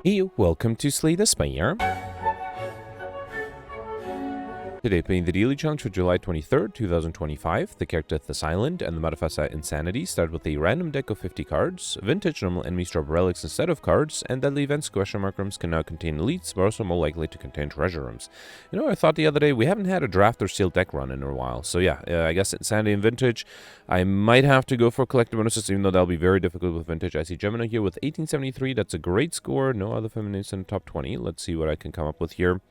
Hey, welcome to Slay the Spire. Today playing the daily challenge for July 23rd, 2025. The character This Island and the modifiers Insanity start with a random deck of 50 cards. Vintage normal enemies drop relics instead of cards, and deadly events question mark rooms can now contain elites, but also more likely to contain treasure rooms. You know, I thought the other day we haven't had a draft or sealed deck run in a while, so yeah, I guess Insanity and Vintage. I might have to go for collective bonuses, even though that'll be very difficult with Vintage. I see Gemini here with 1873. That's a great score. No other feminists in the top 20. Let's see what I can come up with here.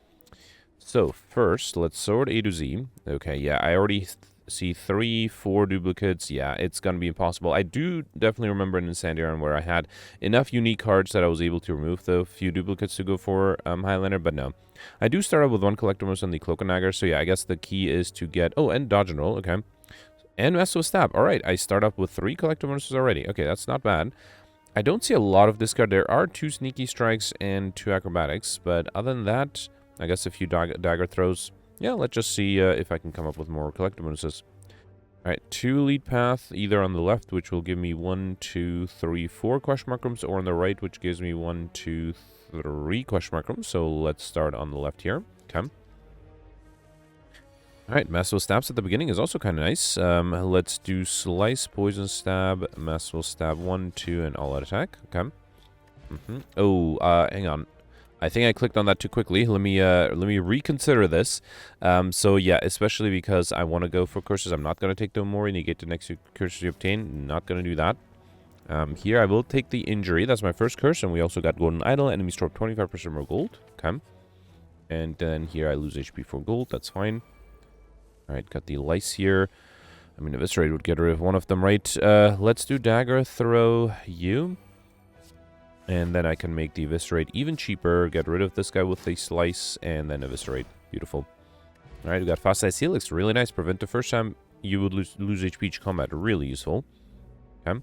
So first, let's sort A to Z. Okay, yeah, I already see 3-4 duplicates. Yeah, it's going to be impossible. I do definitely remember an Insanity run where I had enough unique cards that I was able to remove the few duplicates to go for Highlander, but no. I do start out with one collectibles on the Cloak and Dagger, so yeah, I guess the key is to get... Oh, and Dodge and Roll, okay. And Mess with Stab. All right, I start up with 3 collectibles already. Okay, that's not bad. I don't see a lot of discard. There are 2 Sneaky Strikes and 2 Acrobatics, but other than that... I guess a few dagger throws. Yeah, let's just see if I can come up with more collector bonuses. Alright, 2 lead path, either on the left, which will give me 1, 2, 3, 4 question mark rooms, or on the right, which gives me 1, 2, 3 question mark rooms. So let's start on the left here. Okay. Alright, Massive Stabs at the beginning is also kind of nice. Let's do Slice, Poison Stab, Massive Stab 1, 2, and All Out Attack. Okay. Oh, hang on. I think I clicked on that too quickly. Let me reconsider this. So yeah, especially because I want to go for curses. I'm not going to take the Mori, negate the next curses you obtain. Not going to do that. Here I will take the injury. That's my first curse, and we also got Golden Idol. Enemies drop 25% more gold. Okay. And then here I lose HP for gold. That's fine. Alright, got the Lice here. I mean, Eviscerate would get rid of one of them, right? Let's do Dagger Throw you. And then I can make the Eviscerate even cheaper, get rid of this guy with a Slice, and then Eviscerate. Beautiful. Alright, we got Fast Size Helix. Really nice. Prevent the first time you would lose HP each combat. Really useful. Okay.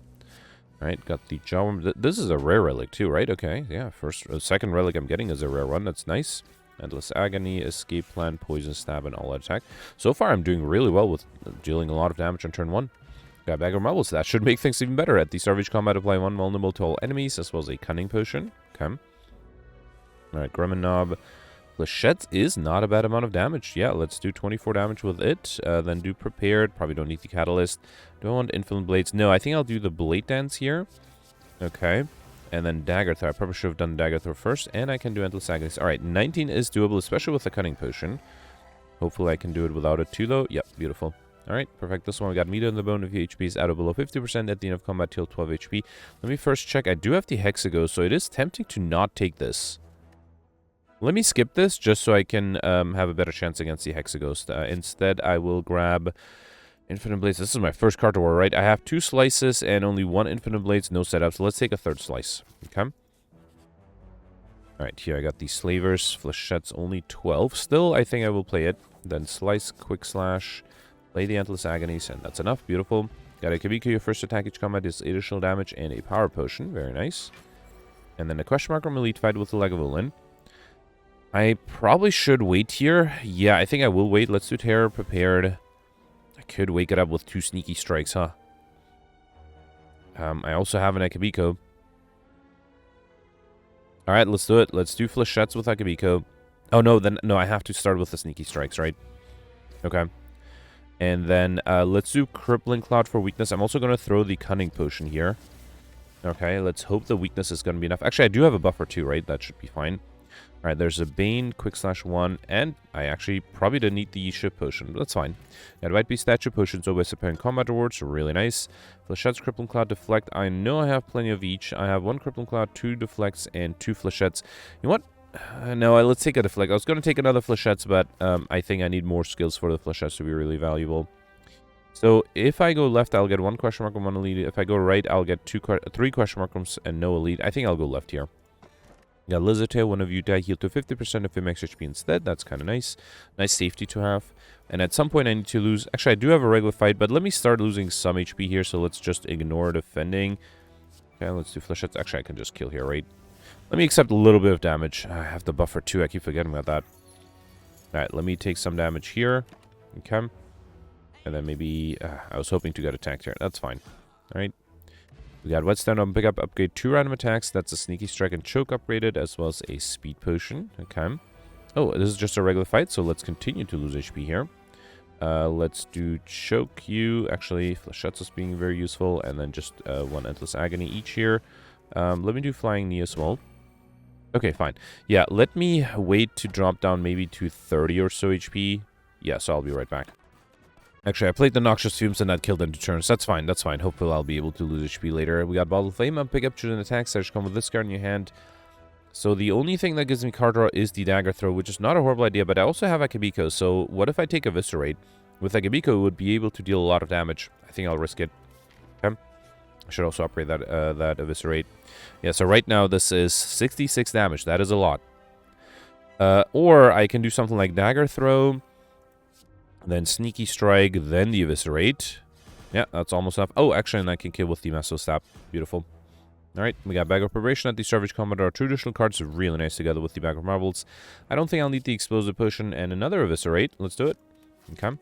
Alright, got the Jawworm. This is a rare relic too, right? Okay, yeah. Second relic I'm getting is a rare one. That's nice. Endless Agony, Escape Plan, Poison Stab, and All Out Attack. So far, I'm doing really well with dealing a lot of damage on turn 1. Got Bag of Marbles. That should make things even better. At the start of each combat, apply 1 vulnerable to all enemies, as well as a Cunning Potion. Okay. Alright, Grumman Knob. Flechette is not a bad amount of damage. Yeah, let's do 24 damage with it. Then do Prepared. Probably don't need the Catalyst. Do I want Infinite Blades? No, I think I'll do the Blade Dance here. Okay. And then Dagger Throw. I probably should have done Dagger Throw first. And I can do Endless Agonies. Alright, 19 is doable, especially with the Cunning Potion. Hopefully I can do it without it too, though. Yep, beautiful. Alright, perfect. This one we got Meat on the Bone. If your HP is out of below 50% at the end of combat, till 12 HP. Let me first check. I do have the Hexago, so it is tempting to not take this. Let me skip this just so I can have a better chance against the Hexaghost. Instead, I will grab Infinite Blades. This is my first card to war, right? I have 2 slices and only 1 Infinite Blades, no setup. So let's take a 3rd slice. Okay. Alright, here I got the Slavers. Flechette's only 12. Still, I think I will play it. Then Slice, Quick Slash... Play the Endless Agonies, and that's enough. Beautiful. Got a Kabiko. Your first attack each combat is additional damage and a Power Potion. Very nice. And then a question mark on Elite Fight with the Lagavulin. I probably should wait here. Yeah, I think I will wait. Let's do Terror Prepared. I could wake it up with 2 Sneaky Strikes, huh? I also have an Akabiko. Alright, let's do it. Let's do Flechettes with Akabiko. Oh, no, no, I have to start with the Sneaky Strikes, right? Okay. And then let's do Crippling Cloud for weakness. I'm also going to throw the Cunning Potion here. Okay, let's hope the weakness is going to be enough. Actually, I do have a buffer too, right? That should be fine. Alright, there's a Bane, Quick Slash 1, and I actually probably didn't need the Shift Potion, but that's fine. Got White Beast Statue Potions, always preparing combat rewards, really nice. Flechette's Crippling Cloud, Deflect. I know I have plenty of each. I have 1 Crippling Cloud, 2 Deflects, and 2 Flechettes. You know what? No, let's take a Deflect. I was going to take another Flechettes, but I think I need more skills for the Flechettes to be really valuable. So if I go left, I'll get 1 question mark and 1 elite. If I go right, I'll get 3 question marks and no elite. I think I'll go left here. Got Lizard Tail. One of you die, heal to 50% of your max HP instead. That's kind of nice. Nice safety to have. And at some point, I need to lose... Actually, I do have a regular fight, but let me start losing some HP here, so let's just ignore defending. Okay, let's do Flechettes. Actually, I can just kill here, right? Let me accept a little bit of damage. I have the buffer too. I keep forgetting about that. Alright, let me take some damage here. Okay. And then maybe... I was hoping to get attacked here. That's fine. Alright. We got Whetstone on pickup, upgrade 2 random attacks. That's a Sneaky Strike and Choke upgraded, as well as a Speed Potion. Okay. Oh, this is just a regular fight, so let's continue to lose HP here. Let's do Choke you. Actually, Flechettes is being very useful, and then just 1 Endless Agony each here. Let me do Flying Knee as well. Okay, fine. Yeah, let me wait to drop down maybe to 30 or so HP. Yeah, so I'll be right back. Actually, I played the Noxious Fumes and that killed into turns. That's fine, that's fine. Hopefully I'll be able to lose HP later. We got Bottle of Flame on pickup, choose an attack, so come with this card in your hand. So the only thing that gives me card draw is the Dagger Throw, which is not a horrible idea, but I also have Akabiko. So what if I take Eviscerate? With Akabiko, it would be able to deal a lot of damage. I think I'll risk it. Okay. I should also upgrade that Eviscerate. Yeah, so right now this is 66 damage. That is a lot. Or I can do something like Dagger Throw, then Sneaky Strike, then the Eviscerate. Yeah, that's almost enough. Oh, actually, and I can kill with the Massive Stab. Beautiful. Alright, we got Bag of Preparation at the Savage Combat. Our two additional cards are really nice together with the Bag of Marbles. I don't think I'll need the Explosive Potion and another Eviscerate. Let's do it. Okay.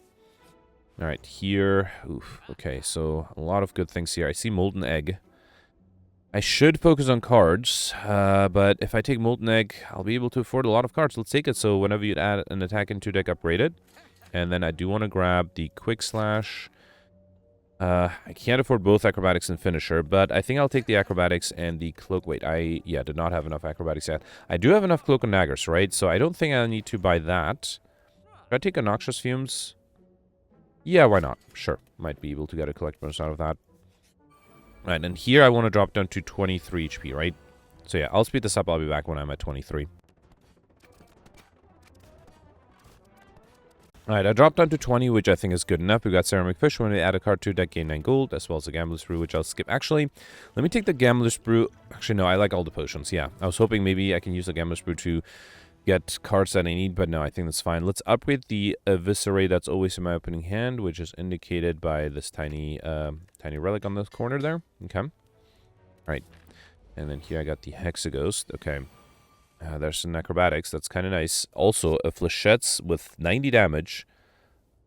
Alright, here. Oof. Okay, so a lot of good things here. I see Molten Egg. I should focus on cards, but if I take Molten Egg, I'll be able to afford a lot of cards. Let's take it. So whenever you add an attack into deck, upgrade it. And then I do want to grab the Quick Slash. I can't afford both Acrobatics and Finisher, but I think I'll take the Acrobatics and the Cloak. Wait, did not have enough Acrobatics yet. I do have enough Cloak and Daggers, right? So I don't think I need to buy that. Should I take a Noxious Fumes? Yeah, why not? Sure. Might be able to get a collect bonus out of that. Alright, and here I want to drop down to 23 HP, right? So yeah, I'll speed this up. I'll be back when I'm at 23. Alright, I dropped down to 20, which I think is good enough. We got Ceramic Fish. When we add a card to deck, gain 9 gold, as well as a Gambler's Brew, which I'll skip. Actually, let me take the Gambler's Brew. Actually, no, I like all the potions, yeah. I was hoping maybe I can use the Gambler's Brew to get cards that I need, but no, I think that's fine. Let's upgrade the Eviscerate that's always in my opening hand, which is indicated by this tiny relic on the corner there. Okay. Alright. And then here I got the Hexaghost. Okay. There's some Acrobatics. That's kind of nice. Also, a Flechettes with 90 damage.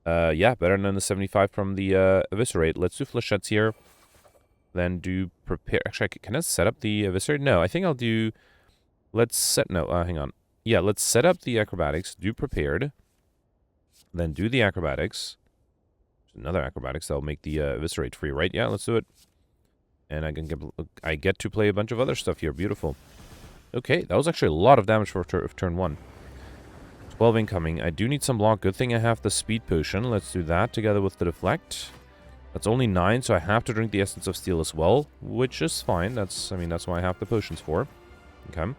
Yeah, better than the 75 from the Eviscerate. Let's do Flechettes here. Then do Prepare. Actually, can I set up the Eviscerate? No, I think I'll do... Let's set... No, hang on. Yeah, let's set up the Acrobatics. Do Prepared. Then do the Acrobatics. There's another Acrobatics that'll make the Eviscerate free, right? Yeah, let's do it. And I get to play a bunch of other stuff here. Beautiful. Okay, that was actually a lot of damage for turn 1. 12 incoming. I do need some block. Good thing I have the Speed Potion. Let's do that together with the Deflect. That's only 9, so I have to drink the Essence of Steel as well, which is fine. That's why I have the potions for. Okay.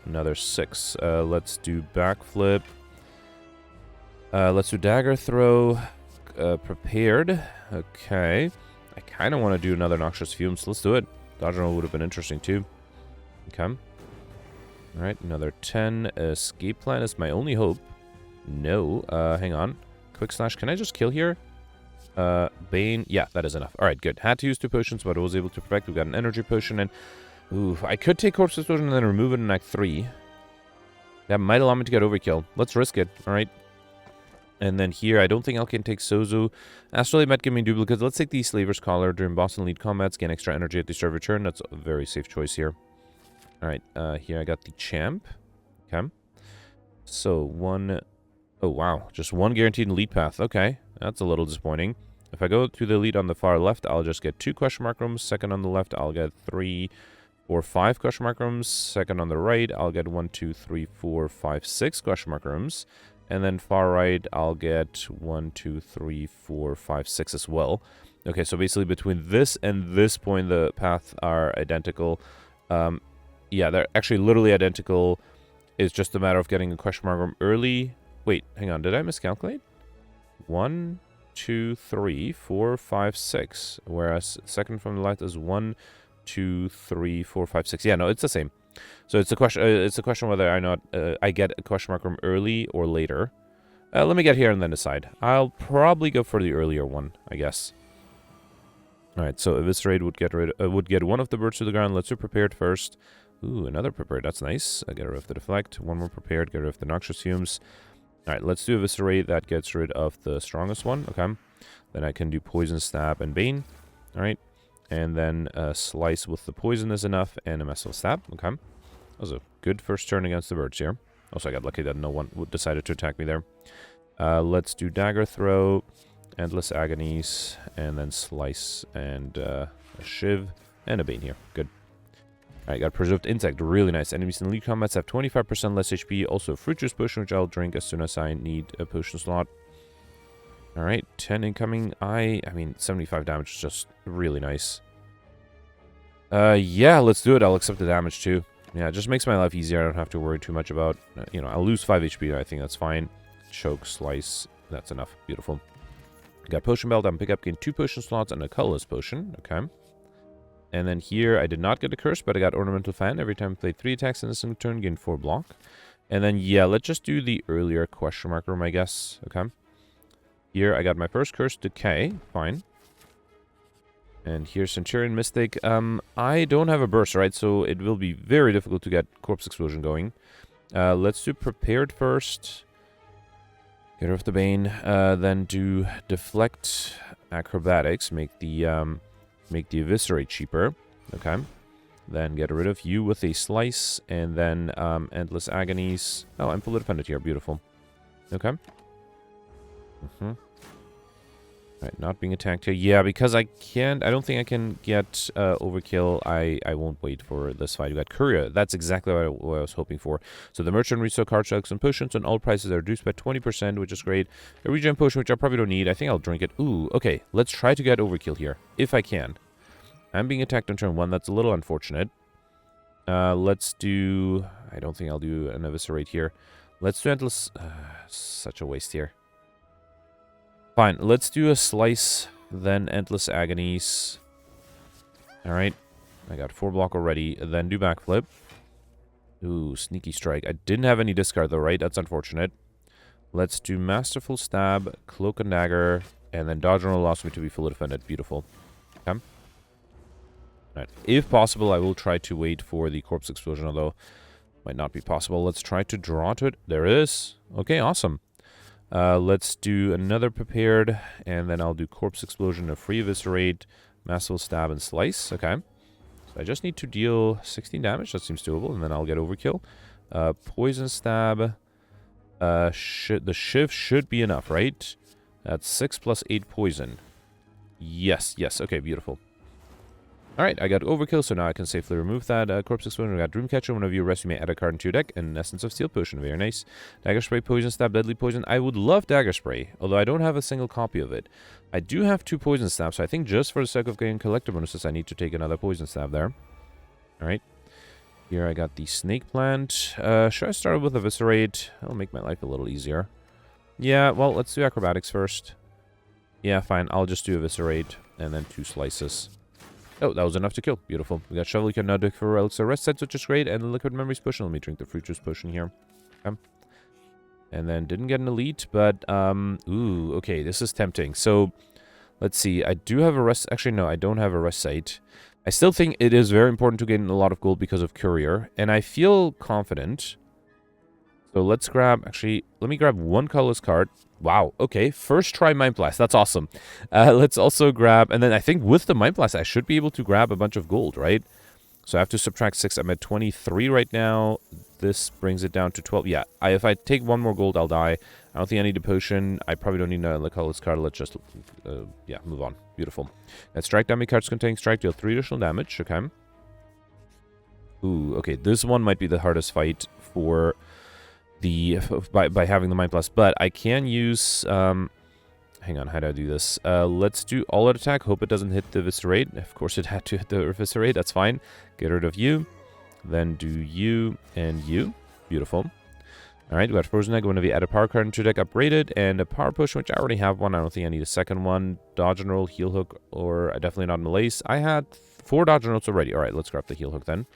Another 6. Let's do Backflip. Let's do Dagger Throw. Prepared. Okay. I kind of want to do another Noxious Fumes. Let's do it. Dodge roll would have been interesting too. Okay. Alright, another 10. Escape Plan is my only hope. No. Hang on. Quick Slash. Can I just kill here? Bane. Yeah, that is enough. Alright, good. Had to use 2 potions, but I was able to perfect. We got an Energy Potion, and... Ooh, I could take Corpse Explosion and then remove it in Act 3. That might allow me to get overkill. Let's risk it. Alright. And then here, I don't think I can take Sozu. Astrolabe might give me duplicates. Let's take the Slaver's Collar during boss and lead combats. Gain extra energy at the start of your turn. That's a very safe choice here. Alright, here I got the Champ. Okay. So, 1... Oh, wow. Just 1 guaranteed in lead path. Okay. That's a little disappointing. If I go to the lead on the far left, I'll just get 2 question mark rooms. Second on the left, I'll get 3 or 5 question mark rooms. Second on the right, I'll get 1, 2, 3, 4, 5, 6 question mark rooms. And then far right, I'll get 1, 2, 3, 4, 5, 6 as well. Okay, so basically between this and this point, the paths are identical. Yeah, they're actually literally identical. It's just a matter of getting a question mark room early. Wait, hang on. Did I miscalculate? 1, 2, 3, 4, 5, 6. Whereas second from the left is 1, 2, 3, 4, 5, 6. Yeah, no, it's the same. So it's a question. It's a question whether or not I get a question mark room early or later. Let me get here and then decide. I'll probably go for the earlier one, I guess. All right. So Eviscerate would get one of the birds to the ground. Let's do Prepared first. Ooh, another Prepared. That's nice. I get rid of the Deflect. One more Prepared. Get rid of the Noxious Fumes. All right. Let's do Eviscerate. That gets rid of the strongest one. Okay. Then I can do Poison Stab and Bane. Alright. And then Slice with the poison is enough, and a Massive Stab. Okay. That was a good first turn against the birds here. Also, I got lucky that no one decided to attack me there. Let's do Dagger Throw, Endless Agonies, and then Slice, and a Shiv, and a Bane here. Good. Alright, got Preserved Insect. Really nice. Enemies in lead combats have 25% less HP. Also, Fruit Juice Potion, which I'll drink as soon as I need a potion slot. Alright, 10 incoming. I mean, 75 damage is just really nice. Yeah, let's do it. I'll accept the damage too. Yeah, it just makes my life easier. I don't have to worry too much about, you know, I'll lose 5 HP. I think that's fine. Choke, Slice. That's enough. Beautiful. Got Potion Belt. I'm pick up, gain 2 potion slots and a colorless potion. Okay. And then here, I did not get a curse, but I got Ornamental Fan. Every time I play 3 attacks in a single turn, gain 4 block. And then, yeah, let's just do the earlier question mark room, I guess. Okay. Here, I got my first curse, Decay. Fine. And here's Centurion Mystic. I don't have a burst, right? So it will be very difficult to get Corpse Explosion going. Let's do Prepared first. Get rid of the Bane. Then do Deflect Acrobatics. Make the Eviscerate cheaper. Okay. Then get rid of you with a Slice. And then Endless Agonies. Oh, I'm fully defended here. Beautiful. Okay. Right, not being attacked here. Yeah, because I don't think I can get overkill. I won't wait for this fight. You got Courier. That's exactly what I was hoping for. So the Merchant restock card stocks and potions, and all prices are reduced by 20%, which is great. A regen potion, which I probably don't need. I think I'll drink it. Ooh, okay. Let's try to get overkill here, if I can. I'm being attacked on turn 1. That's a little unfortunate. Let's do... I don't think I'll do an Eviscerate here. Let's do Endless... such a waste here. Fine, let's do a Slice, then Endless Agonies. Alright, I got 4 block already, then do Backflip. Ooh, Sneaky Strike. I didn't have any discard though, right? That's unfortunate. Let's do Masterful Stab, Cloak and Dagger, and then Dodge Roll allows me to be fully defended. Beautiful. Okay. Alright, if possible, I will try to wait for the Corpse Explosion, although might not be possible. Let's try to draw to it. There it is. Okay, awesome. Let's do another Prepared, and then I'll do Corpse Explosion, a free Eviscerate, Massive Stab, and Slice. Okay. So I just need to deal 16 damage. That seems doable, and then I'll get Overkill. Poison Stab. The Shiv should be enough, right? That's 6 plus 8 poison. Yes, yes. Okay, beautiful. Alright, I got Overkill, so now I can safely remove that. Corpse Explosion, I got Dreamcatcher. Whenever you rest, you may add a card into your deck. And Essence of Steel Potion, very nice. Dagger Spray, Poison Stab, Deadly Poison. I would love Dagger Spray, although I don't have a single copy of it. I do have 2 Poison Stabs, so I think just for the sake of getting collector bonuses, I need to take another Poison Stab there. Alright. Here I got the Snake Plant. Should I start with Eviscerate? That'll make my life a little easier. Yeah, well, let's do Acrobatics first. Yeah, fine. I'll just do Eviscerate, and then 2 Slices. Oh, that was enough to kill. Beautiful. We got Shovel. You can now do for relics or rest sets, which is great. And the Liquid Memories potion. Let me drink the Fruit Juice potion here. Okay. And then didn't get an elite, but ooh, okay, this is tempting. So let's see. I do have a rest. Actually, no, I don't have a rest site. I still think it is very important to gain a lot of gold because of Courier, and I feel confident. So let's grab. Actually, let me grab 1 colorless card. Wow, okay, first try Mind Blast, that's awesome. Let's also grab, and then I think with the Mind Blast, I should be able to grab a bunch of gold, right? So I have to subtract 6, I'm at 23 right now. This brings it down to 12, yeah. If I take 1 more gold, I'll die. I don't think I need a potion, I probably don't need a colorless card, let's just, yeah, move on. Beautiful. Let's strike damage cards containing strike, deal 3 additional damage, okay. Ooh, okay, this one might be the hardest fight for... by having the Mind Blast, but I can use hang on, how do I do this? Let's do all out attack. Hope it doesn't hit the Eviscerate. Of course it had to hit the Eviscerate, that's fine. Get rid of you, then do you and you. Beautiful. Alright, we got Frozen Egg. Whenever you add a power card into your deck, upgraded, and a power potion, which I already have one. I don't think I need a second one. Dodge and roll, heal hook, or definitely not Malaise. I had 4 dodge and rolls already. Alright, let's grab the heal hook then.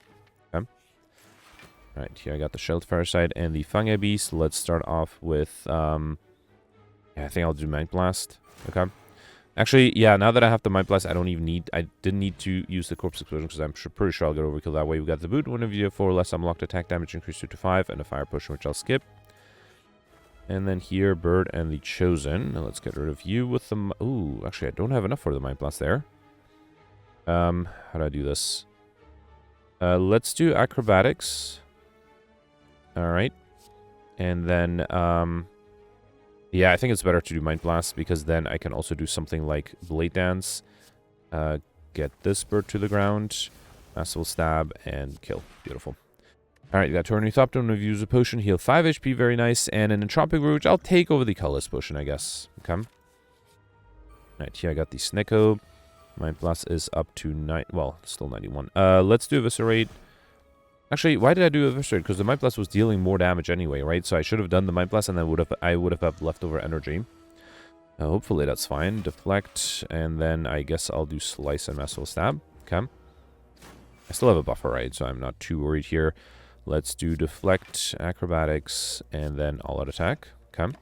Alright, here I got the Shellfire side and the Fungi Beast. Let's start off with, yeah, I think I'll do Mind Blast. Okay. Actually, yeah, now that I have the Mind Blast, I didn't need to use the Corpse Explosion because I'm pretty sure I'll get Overkill that way. We got the Boot. Whenever you have 4 less unlocked attack damage, increase 2 to 5, and a Fire Potion, which I'll skip. And then here, Bird and the Chosen. Now let's get rid of you with the... Ooh, actually, I don't have enough for the Mind Blast there. How do I do this? Let's do acrobatics. All right. And then, yeah, I think it's better to do Mind Blast because then I can also do something like Blade Dance. Get this bird to the ground. Massive Stab and kill. Beautiful. Alright, you got Torn Thopton, we've used a potion, heal 5 HP, very nice. And an Entropic Brew, which I'll take over the colorless potion, I guess. Okay. Alright, here I got the Snicko. Mind Blast is up to 9, well, still 91. Let's do Eviscerate. Actually, why did I do Eviscerate? Because the Mind Blast was dealing more damage anyway, right? So I should have done the Mind Blast and then I would have had leftover energy. Hopefully that's fine. Deflect, and then I guess I'll do Slice and Massive Stab. Okay. I still have a buffer, right? So I'm not too worried here. Let's do Deflect, Acrobatics, and then All-Out Attack. Okay.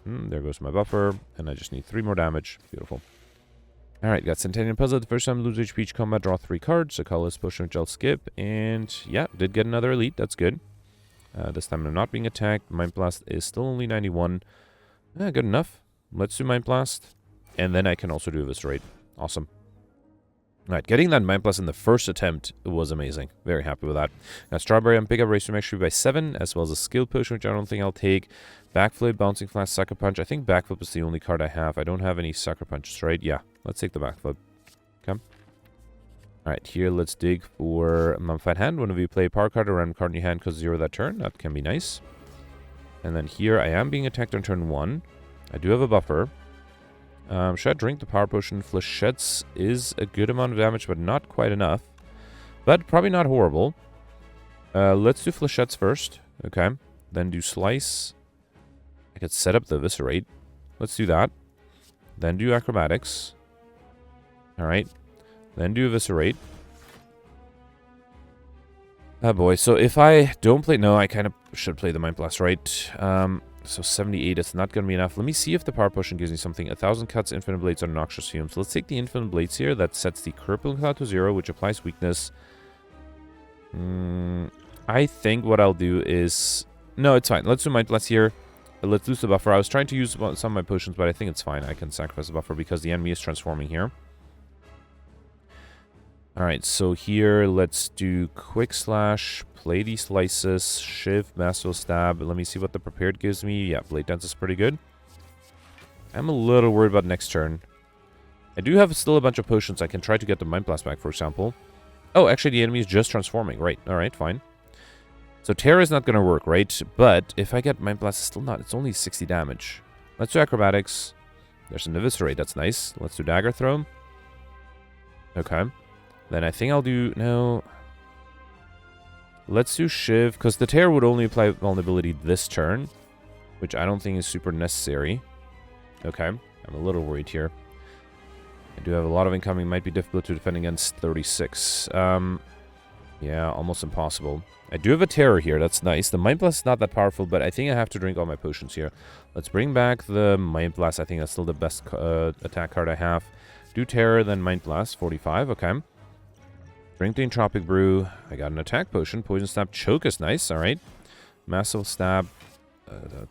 There goes my buffer, and I just need 3 more damage. Beautiful. Alright, got Centennial Puzzle. The first time lose HP each combat, draw 3 cards. A colorless potion which I'll skip. And yeah, did get another elite. That's good. This time I'm not being attacked. Mind Blast is still only 91. Good enough. Let's do Mind Blast. And then I can also do Eviscerate. Awesome. Alright, getting that Mind Blast in the first attempt was amazing. Very happy with that. Now, Strawberry on Pickup raised from HP by 7, as well as a Skill Potion, which I don't think I'll take. Backflip, Bouncing Flash, Sucker Punch. I think Backflip is the only card I have. I don't have any Sucker Punches, right? Yeah, let's take the Backflip. Okay. Alright, here let's dig for Mummified Hand. Whenever you play a power card or random card in your hand, because 0 that turn. That can be nice. And then here I am being attacked on turn 1. I do have a buffer. Should I drink the Power Potion? Flechettes is a good amount of damage, but not quite enough. But probably not horrible. Let's do Flechettes first. Okay. Then do Slice. I could set up the Eviscerate. Let's do that. Then do Acrobatics. Alright. Then do Eviscerate. Oh boy. So if I don't play... No, I kind of should play the Mind Blast, right? So 78, it's not going to be enough. Let me see if the Power Potion gives me something. 1,000 cuts, Infinite Blades, or Noxious Fumes. Let's take the Infinite Blades here. That sets the Crippling Cloud to 0, which applies weakness. I think what I'll do is... No, it's fine. Let's do Mind Blast here. Let's lose the buffer. I was trying to use some of my potions, but I think it's fine. I can sacrifice the buffer because the enemy is transforming here. Alright, so here let's do Quick Slash, play these Slices, Shiv, Massive Stab. Let me see what the Prepared gives me. Yeah, Blade Dance is pretty good. I'm a little worried about next turn. I do have still a bunch of potions. I can try to get the Mind Blast back, for example. Oh, actually the enemy is just transforming. Right, alright, fine. So Terror is not going to work, right? But if I get Mind Blast, it's still not. It's only 60 damage. Let's do Acrobatics. There's an Eviscerate, that's nice. Let's do Dagger Throw. Okay. Then I think I'll do... No. Let's do Shiv, because the Terror would only apply vulnerability this turn, which I don't think is super necessary. Okay. I'm a little worried here. I do have a lot of incoming. Might be difficult to defend against 36. Yeah, almost impossible. I do have a Terror here. That's nice. The Mind Blast is not that powerful, but I think I have to drink all my potions here. Let's bring back the Mind Blast. I think that's still the best attack card I have. Do Terror, then Mind Blast. 45. Okay. Drink the Entropic Brew. I got an attack potion. Poison Stab. Choke is nice. Alright. Massive Stab.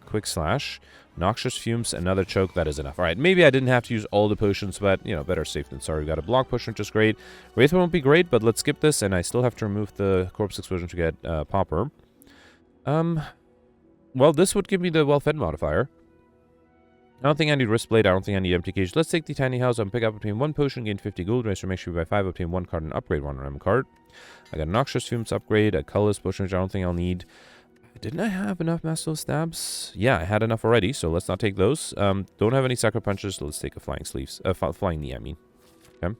Quick Slash. Noxious Fumes. Another Choke. That is enough. Alright. Maybe I didn't have to use all the potions, but, you know, better safe than sorry. We got a Block Potion, which is great. Wraith won't be great, but let's skip this, and I still have to remove the Corpse Explosion to get Popper. Well, this would give me the Well-Fed modifier. I don't think I need Wrist Blade. I don't think I need Empty Cage. Let's take the Tiny House and pick up between 1 potion, gain 50 gold, raise your HP by 5, obtain 1 card, and upgrade 1 random card. I got a Noxious Fumes upgrade, a Colorless Potion, which I don't think I'll need. Didn't I have enough Massive Stabs? Yeah, I had enough already, so let's not take those. Don't have any Sucker Punches, so let's take a Flying Sleeves. Flying Knee, I mean. Okay.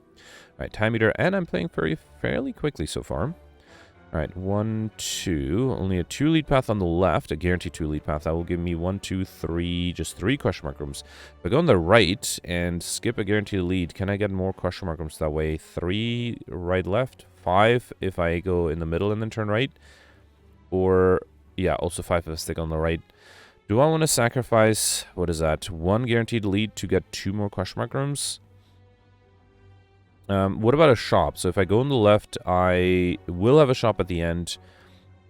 Alright, Time Eater, and I'm playing fairly quickly so far. Alright, 1, 2. Only a 2 lead path on the left. A guaranteed 2 lead path. That will give me 1, 2, 3. Just 3 question mark rooms. If I go on the right and skip a guaranteed lead, can I get more question mark rooms that way? 3 right, left. 5 if I go in the middle and then turn right. Or, yeah, also 5 if I stick on the right. Do I want to sacrifice, what is that? 1 guaranteed lead to get 2 more question mark rooms? What about a shop? So if I go on the left, I will have a shop at the end.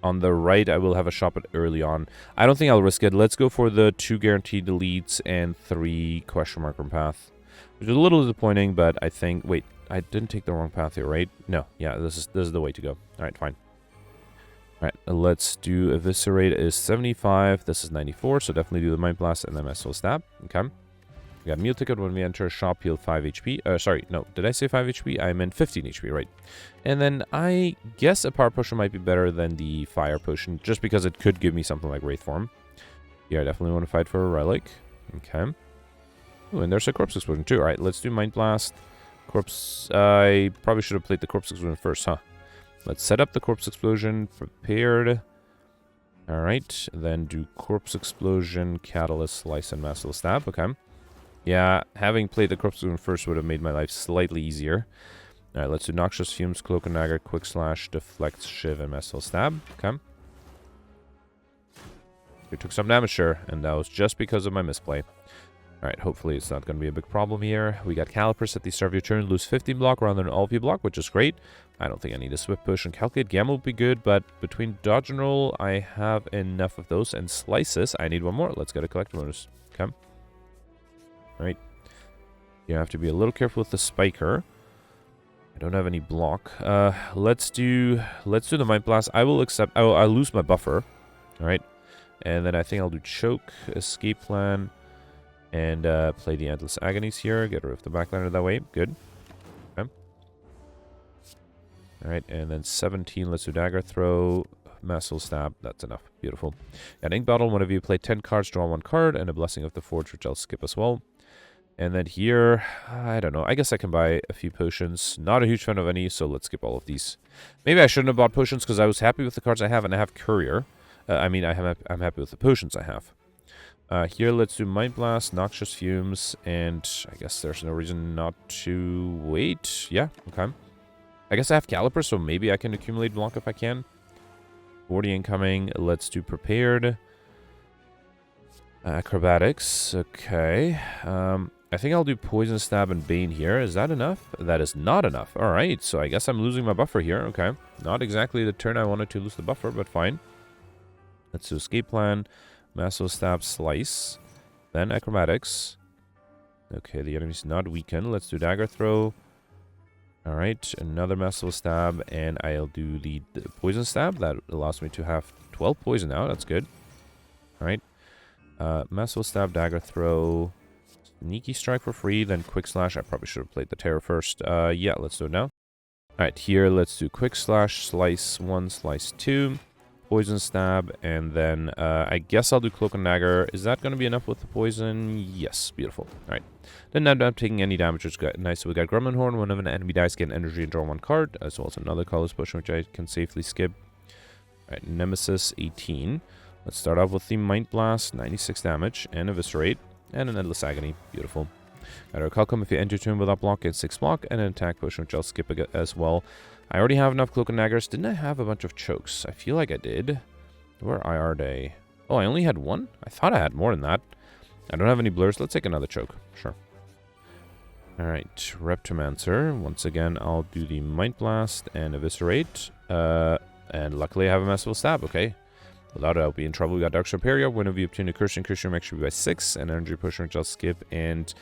On the right, I will have a shop at early on. I don't think I'll risk it. Let's go for the 2 guaranteed leads and 3 question mark room path. Which is a little disappointing, but I think... Wait, I didn't take the wrong path here, right? No. Yeah, this is the way to go. All right, fine. All right, let's do Eviscerate is 75. This is 94, so definitely do the Mind Blast and then Merciful Stab. Okay. We got Meal Ticket when we enter a shop, heal 5 HP. Sorry, no, did I say 5 HP? I meant 15 HP, right. And then I guess a Power Potion might be better than the Fire Potion, just because it could give me something like Wraith Form. Yeah, I definitely want to fight for a Relic. Okay. Ooh, and there's a Corpse Explosion too. Alright, let's do Mind Blast. Corpse... I probably should have played the Corpse Explosion first, huh? Let's set up the Corpse Explosion. Prepared. Alright, then do Corpse Explosion, Catalyst, Slice, and Merciful Stab. Okay. Yeah, having played the Corpse Explosion first would have made my life slightly easier. Alright, let's do Noxious Fumes, Cloak and Dagger, Quick Slash, Deflect, Shiv, and Merciful Stab. Okay. We took some damage, sure, and that was just because of my misplay. Alright, hopefully it's not going to be a big problem here. We got Calipers at the start of your turn, lose 15 block rather than all of your block, which is great. I don't think I need a Swift Push, and Calculate Gamma would be good, but between Dodge and Roll, I have enough of those, and Slices, I need one more. Let's get a Collect bonus. Okay. Alright. You have to be a little careful with the Spiker. I don't have any block. Let's do the Mind Blast. I will accept... I'll lose my buffer. Alright. And then I think I'll do Choke, Escape Plan, and play the Endless Agonies here. Get rid of the backliner that way. Good. Okay. Alright, and then 17. Let's do Dagger Throw, Merciful Stab. That's enough. Beautiful. And Ink Bottle, whenever you play 10 cards, draw 1 card, and a Blessing of the Forge, which I'll skip as well. And then here, I don't know. I guess I can buy a few potions. Not a huge fan of any, so let's skip all of these. Maybe I shouldn't have bought potions because I was happy with the cards I have, and I have Courier. I'm happy with the potions I have. Here, let's do Mind Blast, Noxious Fumes, and I guess there's no reason not to wait. Yeah, okay. I guess I have Calipers, so maybe I can accumulate block if I can. 40 incoming. Let's do Prepared. Acrobatics. Okay. I think I'll do Poison Stab and Bane here. Is that enough? That is not enough. Alright, so I guess I'm losing my buffer here. Okay. Not exactly the turn I wanted to lose the buffer, but fine. Let's do Escape Plan. Merciful Stab, Slice. Then Acrobatics. Okay, the enemy's not weakened. Let's do Dagger Throw. Alright, another Merciful Stab, and I'll do the Poison Stab. That allows me to have 12 poison now. That's good. Alright. Merciful Stab, Dagger Throw. Sneaky Strike for free, then Quick Slash. I probably should have played the Terror first. Yeah, let's do it now. Alright, here, let's do Quick Slash, Slice 1, Slice 2. Poison Stab, and then I guess I'll do Cloak and Dagger. Is that going to be enough with the poison? Yes, beautiful. Alright. Then I'm not taking any damage, which is nice. So we got Gremlin Horn. Whenever an enemy dies, get energy and draw 1 card, as well as another colorless potion, which I can safely skip. Alright, Nemesis 18. Let's start off with the Mind Blast, 96 damage, and Eviscerate, and an Endless Agony. Beautiful. Got our Calcum if you enter turn without block, get 6 block, and an attack potion, which I'll skip as well. I already have enough Cloak and Daggers. Didn't I have a bunch of chokes? I feel like I did. Where are they? Oh, I only had 1? I thought I had more than that. I don't have any blurs. Let's take another choke. Sure. Alright, Reptomancer. Once again, I'll do the Mind Blast and Eviscerate. And luckily I have a Merciful Stab, okay. Without it, I'll be in trouble. We got Dark Superior. Whenever you obtain a curse, increase your max HP by 6. And Energy Pusher, which I'll skip. And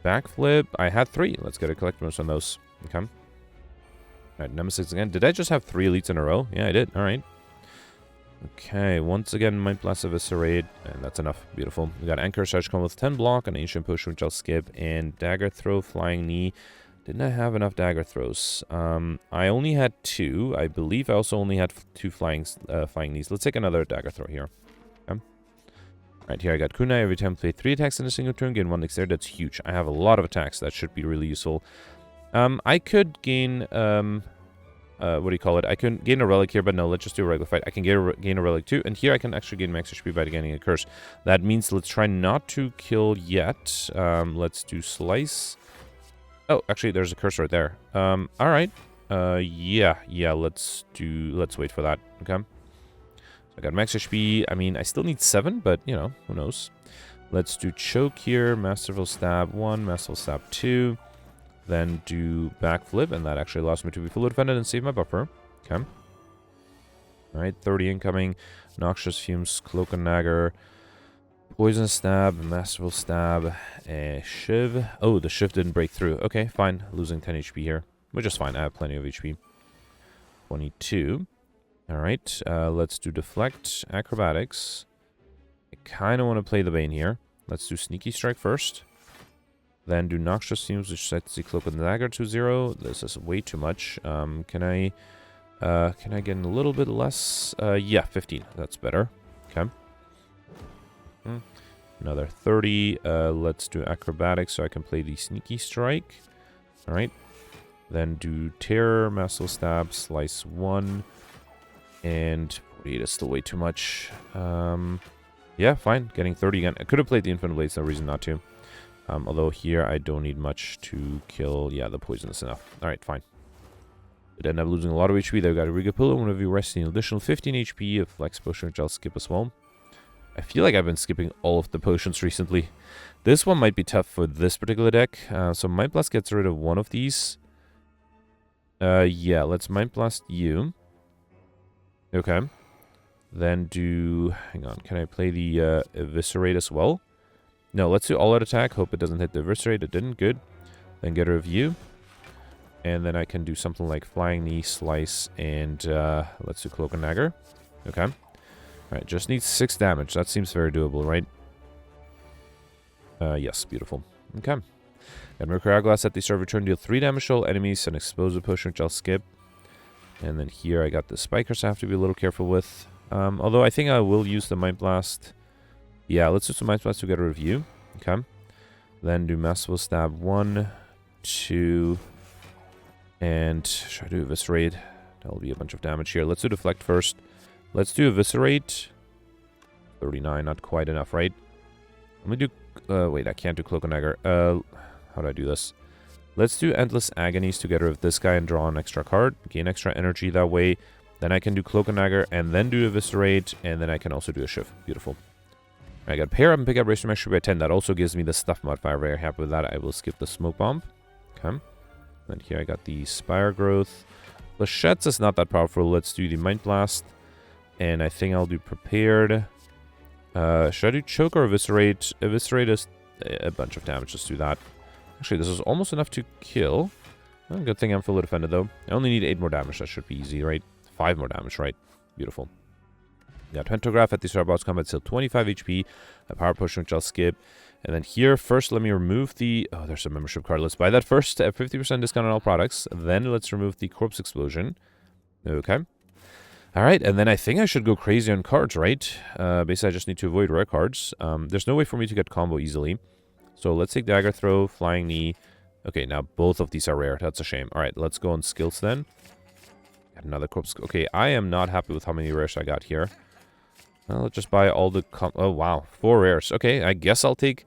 Backflip. I had 3. Let's get a collect bonus on those. Okay. Alright, Nemesis again. Did I just have 3 elites in a row? Yeah, I did. Alright. Okay, once again, Mind Blast, Eviscerate, and that's enough. Beautiful. We got Anchor Surge come with 10 block, an Ancient Push, which I'll skip, and Dagger Throw, Flying Knee. Didn't I have enough Dagger Throws? I only had 2. I believe I also only had 2 Flying Knees. Let's take another Dagger Throw here. Okay. Alright, here I got Kunai. Every time I play 3 attacks in a single turn, gain 1 dexterity. That's huge. I have a lot of attacks. That should be really useful. I could gain... what do you call it? I can gain a relic here, but no, let's just do a regular fight. I can gain a relic too, and here I can actually gain max HP by gaining a curse. That means let's try not to kill yet. Let's do Slice. Oh, actually, there's a curse right there. All right. Yeah, let's wait for that. Okay. So I got max HP. I mean, I still need 7, but, you know, who knows. Let's do Choke here. Masterful Stab 1, Masterful Stab 2. Then do Backflip, and that actually allows me to be fully defended and save my buffer. Okay. Alright, 30 incoming. Noxious Fumes, Cloak and Dagger. Poison Stab, Masterful Stab, Shiv. Oh, the Shiv didn't break through. Okay, fine. Losing 10 HP here, which is fine. I have plenty of HP. 22. Alright, let's do Deflect, Acrobatics. I kind of want to play the Bane here. Let's do Sneaky Strike first. Then do Noxious Fumes, which sets the Cloak and Dagger to 0. This is way too much. Can I get a little bit less? Yeah, 15. That's better. Okay. Another 30. Let's do Acrobatics so I can play the Sneaky Strike. Alright. Then do Terror, Masterful Stab, Slice 1. And 48 is still way too much. Yeah, fine. Getting 30 again. I could have played the Infinite Blades, no reason not to. Although here I don't need much to kill. Yeah, the poison is enough. Alright, fine. But end up losing a lot of HP. They've got a Riga Pillow. Whenever you rest an additional 15 HP, a Flex Potion, which I'll skip as well. I feel like I've been skipping all of the potions recently. This one might be tough for this particular deck. So Mind Blast gets rid of one of these. Yeah, let's Mind Blast you. Okay. Then do... Hang on, can I play the Eviscerate as well? No, let's do All-Out Attack. Hope it doesn't hit the Eviscerate. It didn't. Good. Then get rid of you. And then I can do something like Flying Knee, Slice, and let's do Cloak and Dagger. Okay. Alright, just needs 6 damage. That seems very doable, right? Yes, beautiful. Okay. Got Mercury Hourglass at the start of return. Deal 3 damage to all enemies. An Explosive Potion, which I'll skip. And then here I got the Spikers I have to be a little careful with. Although I think I will use the Mind Blast. Yeah, let's do some Mind Blast to get a review. Okay. Then do Masterful Stab 1, 2, and should I do Eviscerate? That'll be a bunch of damage here. Let's do Deflect first. Let's do Eviscerate. 39, not quite enough, right? Let me do... wait, I can't do Cloak and Dagger. How do I do this? Let's do Endless Agonies to get rid of this guy and draw an extra card. Gain extra energy that way. Then I can do Cloak and Dagger and then do Eviscerate. And then I can also do a Shift. Beautiful. I got Pair Up and Pick Up, raise to max by 10. That also gives me the Stuff modifier. Very happy with that. I will skip the Smoke Bomb. Okay. And here I got the Spire Growth. Lachette's is not that powerful. Let's do the Mind Blast. And I think I'll do Prepared. Should I do Choke or Eviscerate? Eviscerate is a bunch of damage. Let's do that. Actually, this is almost enough to kill. Oh, good thing I'm fully defended, though. I only need 8 more damage. That should be easy, right? 5 more damage, right? Beautiful. Got Pentograph at the start of boss combat, still 25 HP. A Power Potion, which I'll skip. And then here, first, let me remove the... Oh, there's a membership card. Let's buy that first at 50% discount on all products. Then let's remove the Corpse Explosion. Okay. Alright, and then I think I should go crazy on cards, right? Basically, I just need to avoid rare cards. There's no way for me to get combo easily. So let's take Dagger Throw, Flying Knee. Okay, now both of these are rare. That's a shame. Alright, let's go on skills then. Got another Corpse. Okay, I am not happy with how many rares I got here. Let's just buy all the... Oh, wow. 4 rares. Okay, I guess I'll take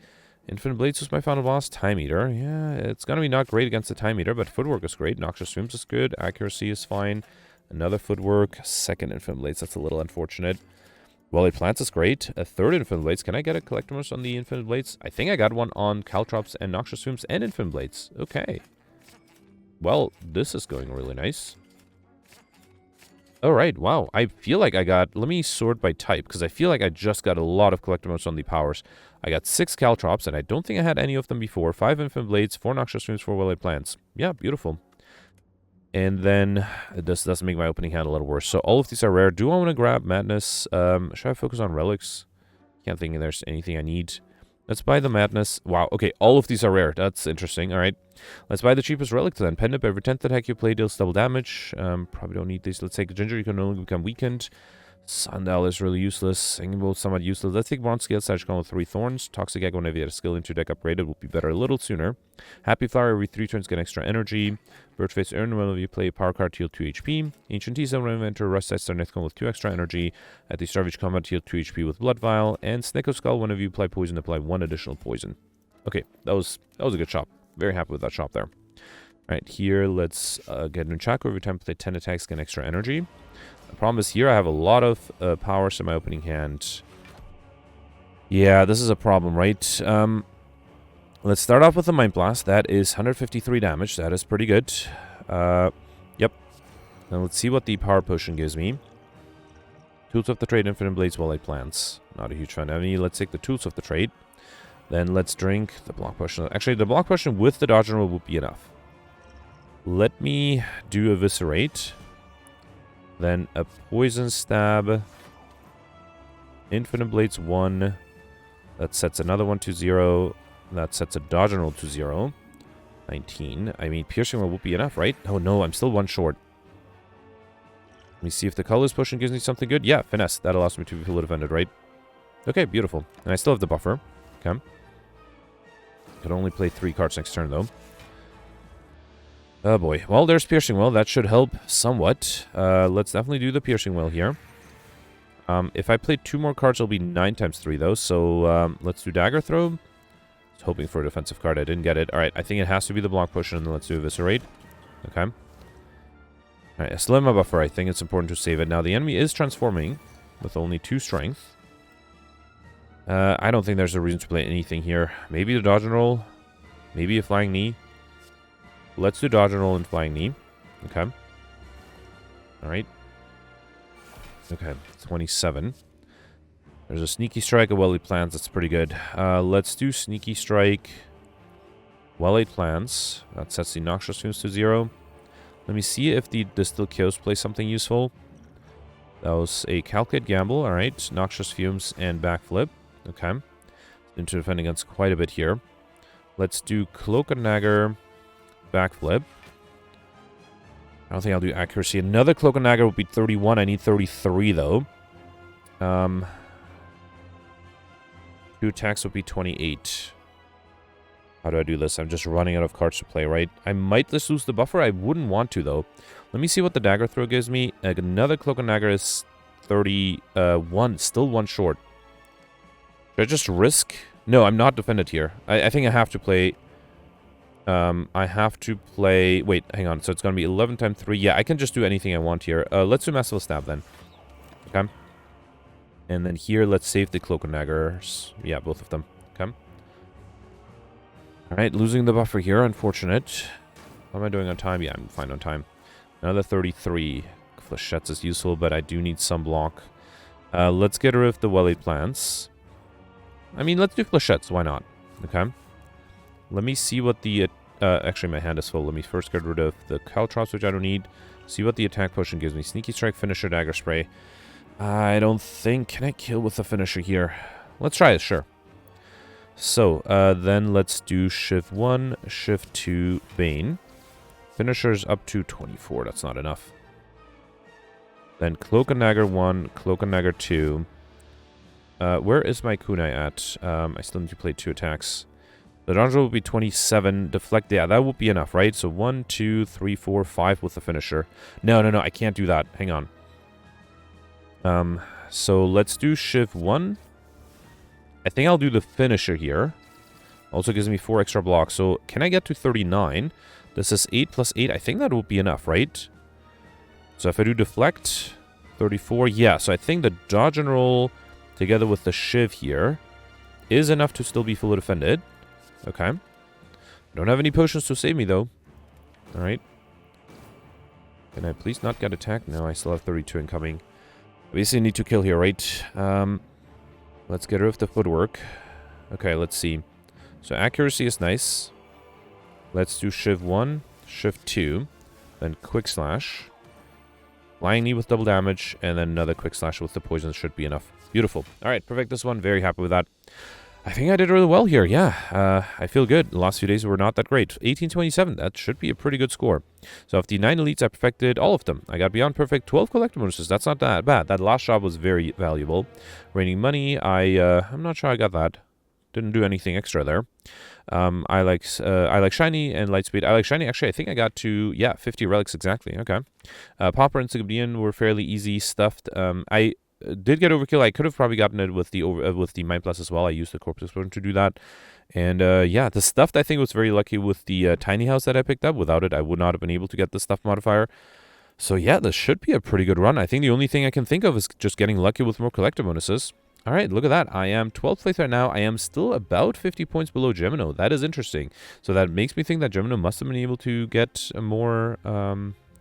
Infinite Blades as my final boss. Time Eater. Yeah, it's going to be not great against the Time Eater, but Footwork is great. Noxious Fumes is good. Accuracy is fine. Another Footwork. Second Infinite Blades. That's a little unfortunate. Well, Plants is great. A third Infinite Blades. Can I get a Collectimus on the Infinite Blades? I think I got one on Caltrops and Noxious Fumes and Infinite Blades. Okay. Well, this is going really nice. Alright, wow. I feel like I got... Let me sort by type, because I feel like I just got a lot of Collectimus on the powers. I got 6 Caltrops, and I don't think I had any of them before. 5 Infinite Blades, 4 Noxious Fumes, 4 Well-Laid Plants. Yeah, beautiful. And then, this does make my opening hand a little worse. So all of these are rare. Do I want to grab Madness? Should I focus on Relics? Can't think there's anything I need. Let's buy the Madness. Wow, okay, all of these are rare. That's interesting, alright. Let's buy the cheapest relic then. Pendant, every 10th attack you play deals double damage. Probably don't need these. Let's take Ginger, you can only become weakened. Sundial is really useless. Singing Bolt, somewhat useless. Let's take Bronze Scale, Sage Cone with 3 Thorns. Toxic Egg, whenever you get a skill into your deck upgraded, will be better a little sooner. Happy Flower, every 3 turns get extra energy. Birdface Urn, whenever you play a power card, heal 2 HP. Ancient Teasel, whenever you enter Rust Star Nethcone with 2 extra energy. At the start of each combat, heal 2 HP with Blood Vial. And Snecko Skull, whenever you apply poison, apply 1 additional poison. Okay, that was a good shop. Very happy with that shop there. Alright, here, let's get a new Chakra. Every time you play 10 attacks, get extra energy. The problem is here I have a lot of powers in my opening hand. Yeah, this is a problem, right? Let's start off with the Mind Blast. That is 153 damage. That is pretty good. Yep. Now let's see what the Power Potion gives me. Tools of the trade, infinite blades, walleye plants. Not a huge fan. I mean, let's take the tools of the trade. Then let's drink the block potion. Actually, the block potion with the dodge and roll would be enough. Let me do eviscerate. Then a poison stab. Infinite blades 1. That sets another one to 0. That sets a dodge and roll to 0. 19. I mean, piercing roll would be enough, right? Oh no, I'm still 1 short. Let me see if the colorless potion gives me something good. Yeah, finesse. That allows me to be fully defended, right? Okay, beautiful. And I still have the buffer. Okay. Could only play 3 cards next turn, though. Oh boy. Well, there's piercing well. That should help somewhat. Let's definitely do the piercing well here. If I play 2 more cards, it'll be 9 times 3, though. So let's do dagger throw. I was hoping for a defensive card. I didn't get it. All right, I think it has to be the block potion, and then let's do eviscerate. Okay. Alright, I still have my buffer. I think it's important to save it. Now, the enemy is transforming with only 2 strength. I don't think there's a reason to play anything here. Maybe the dodge and roll. Maybe a flying knee. Let's do dodge and roll and flying knee. Okay. Alright. Okay, 27. There's a sneaky strike, a well-laid plans. That's pretty good. Let's do sneaky strike. Well-laid plans. That sets the noxious fumes to 0. Let me see if the Distilled Chaos plays something useful. That was a Calculate Gamble. Alright. Noxious Fumes and Backflip. Okay. Into defend against quite a bit here. Let's do Cloak and Dagger. Backflip. I don't think I'll do Accuracy. Another Cloak and Dagger would be 31. I need 33, though. 2 attacks would be 28. How do I do this? I'm just running out of cards to play, right? I might just lose the buffer. I wouldn't want to, though. Let me see what the dagger throw gives me. Another Cloak and Dagger is 31. Still 1 short. Should I just risk? No, I'm not defended here. I think I have to play... I have to play... Wait, hang on. So it's going to be 11 times 3. Yeah, I can just do anything I want here. Let's do Massive Stab, then. Okay. And then here, let's save the Cloak and Daggers. Yeah, both of them. Okay. Alright, losing the buffer here, unfortunate. How am I doing on time? Yeah, I'm fine on time. Another 33. Flechettes is useful, but I do need some block. Let's get rid of the well-laid plants. I mean, let's do Flechettes, why not? Okay. Let me see what the... actually, my hand is full. Let me first get rid of the Caltrops, which I don't need. See what the attack potion gives me. Sneaky Strike, Finisher, Dagger Spray. I don't think... Can I kill with the Finisher here? Let's try it, sure. So, then let's do Shift 1, Shift 2, Bane. Finishers up to 24. That's not enough. Then Cloak and Dagger 1, Cloak and Dagger 2. Where is my kunai at? I still need to play 2 attacks. The Donjo will be 27. Deflect, yeah, that would be enough, right? So 1, 2, 3, 4, 5 with the Finisher. No, I can't do that. Hang on. So let's do Shift 1. I think I'll do the Finisher here. Also gives me 4 extra blocks. So can I get to 39? This is 8 plus 8. I think that will be enough, right? So if I do Deflect, 34. Yeah, so I think the Dodge and Roll together with the Shiv here is enough to still be fully defended. Okay. Don't have any potions to save me, though. Alright. Can I please not get attacked? No, I still have 32 incoming. Obviously, I need to kill here, right? Let's get rid of the footwork. Okay, let's see. So accuracy is nice. Let's do Shiv 1, Shiv 2, then Quick Slash. Flying Knee with double damage, and then another Quick Slash with the poison should be enough. Beautiful. Alright, perfect this one. Very happy with that. I think I did really well here, yeah. I feel good. The last few days were not that great. 1827, that should be a pretty good score. So of the 9 elites, I perfected all of them. I got beyond perfect 12 collector bonuses. That's not that bad. That last job was very valuable. Raining money, I'm not sure I got that. Didn't do anything extra there. I like shiny and lightspeed. I like shiny. Actually, I think I got to 50 relics exactly. Okay. Popper and Sigabdian were fairly easy stuffed. I did get overkill. I could have probably gotten it with the Mind Plus as well. I used the Corpse Explosion to do that. And yeah, the stuffed I think was very lucky with the tiny house that I picked up. Without it, I would not have been able to get the stuffed modifier. So yeah, this should be a pretty good run. I think the only thing I can think of is just getting lucky with more collector bonuses. All right, look at that. I am 12th place right now. I am still about 50 points below Gemino. That is interesting. So that makes me think that Gemino must have been able to get more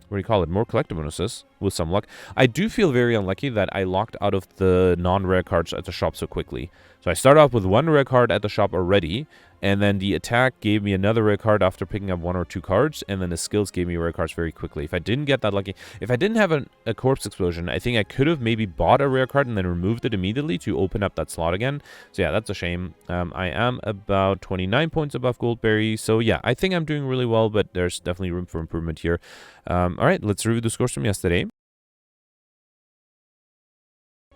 what do you call it, more collector bonuses with some luck. I do feel very unlucky that I locked out of the non-rare cards at the shop so quickly. So I started off with 1 rare card at the shop already, and then the attack gave me another rare card after picking up 1 or 2 cards, and then the skills gave me rare cards very quickly. If I didn't get that lucky, if I didn't have a corpse explosion, I think I could have maybe bought a rare card and then removed it immediately to open up that slot again. So yeah, that's a shame. I am about 29 points above Goldberry, so yeah, I think I'm doing really well, but there's definitely room for improvement here. All right, let's review the scores from yesterday.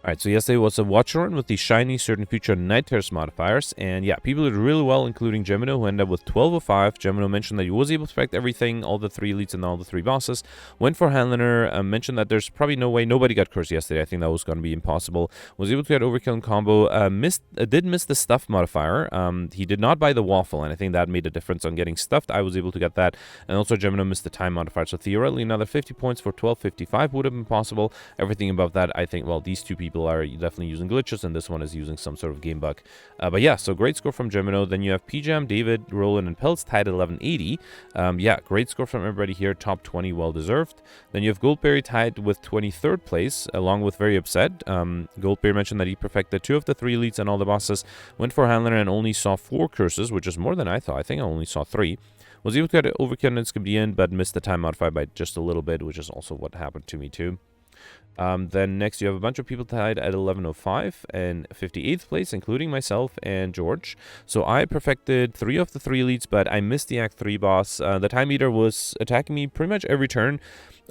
Alright, so yesterday was a watch run with the shiny certain future night terrors modifiers, and yeah, people did really well, including Gemino, who ended up with 12 of 5. Gemino mentioned that he was able to perfect everything, all the 3 elites and all the 3 bosses. Went for Handlander, mentioned that there's probably no way, nobody got cursed yesterday, I think that was going to be impossible. Was able to get overkill and combo, did miss the stuff modifier. He did not buy the waffle, and I think that made a difference on getting stuffed. I was able to get that, and also Gemino missed the time modifier, so theoretically another 50 points for 12.55 would have been possible. Everything above that, I think, well, these 2 people are definitely using glitches, and this one is using some sort of game bug. But yeah, so great score from Gemino. Then you have PJam, David, Roland, and Peltz tied at 1180. Yeah, great score from everybody here. Top 20, well deserved. Then you have Goldberry tied with 23rd place, along with Very Upset. Goldberry mentioned that he perfected 2 of the 3 elites and all the bosses. Went for Handler and only saw 4 curses, which is more than I thought. I think I only saw 3. Was able to get Overkill and Skibdian, but missed the time modifier by just a little bit, which is also what happened to me too. Then next you have a bunch of people tied at 1105 and 58th place, including myself and George. So I perfected 3 of the 3 elites, but I missed the Act 3 boss. The time meter was attacking me pretty much every turn,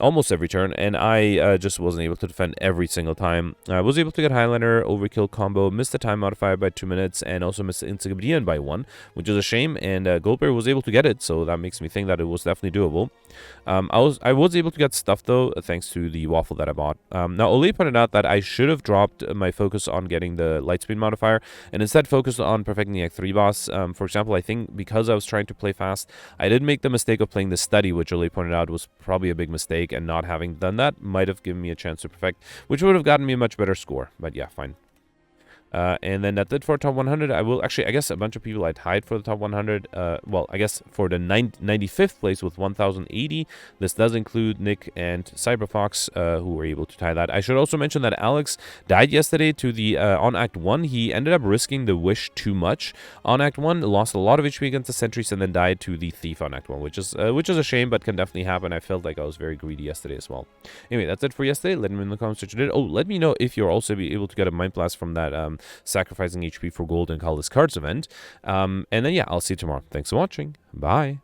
almost every turn, and I just wasn't able to defend every single time. I was able to get Highlander, Overkill combo, missed the time modifier by 2 minutes, and also missed the Insignidian by 1, which is a shame, and Goldberry was able to get it, so that makes me think that it was definitely doable. I was able to get stuff though, thanks to the waffle that I bought. Now, Ole pointed out that I should have dropped my focus on getting the Lightspeed modifier, and instead focused on perfecting the Act 3 boss. For example, I think because I was trying to play fast, I did make the mistake of playing the Study, which Ole pointed out was probably a big mistake, and not having done that might have given me a chance to perfect, which would have gotten me a much better score. But yeah, fine. And then that's it for top 100. I will actually, I guess a bunch of people I tied for the top 100. Well, I guess for the 95th place with 1080. This does include Nick and Cyberfox, who were able to tie that. I should also mention that Alex died yesterday to the on Act 1. He ended up risking the wish too much on Act 1, lost a lot of HP against the sentries, and then died to the thief on Act 1, which is a shame, but can definitely happen. I felt like I was very greedy yesterday as well. Anyway, that's it for yesterday. Let me know in the comments what you did. Oh, let me know if you're also able to get a Mind Blast from that sacrificing HP for gold and Call This Cards event. And then yeah, I'll see you tomorrow. Thanks for watching. Bye.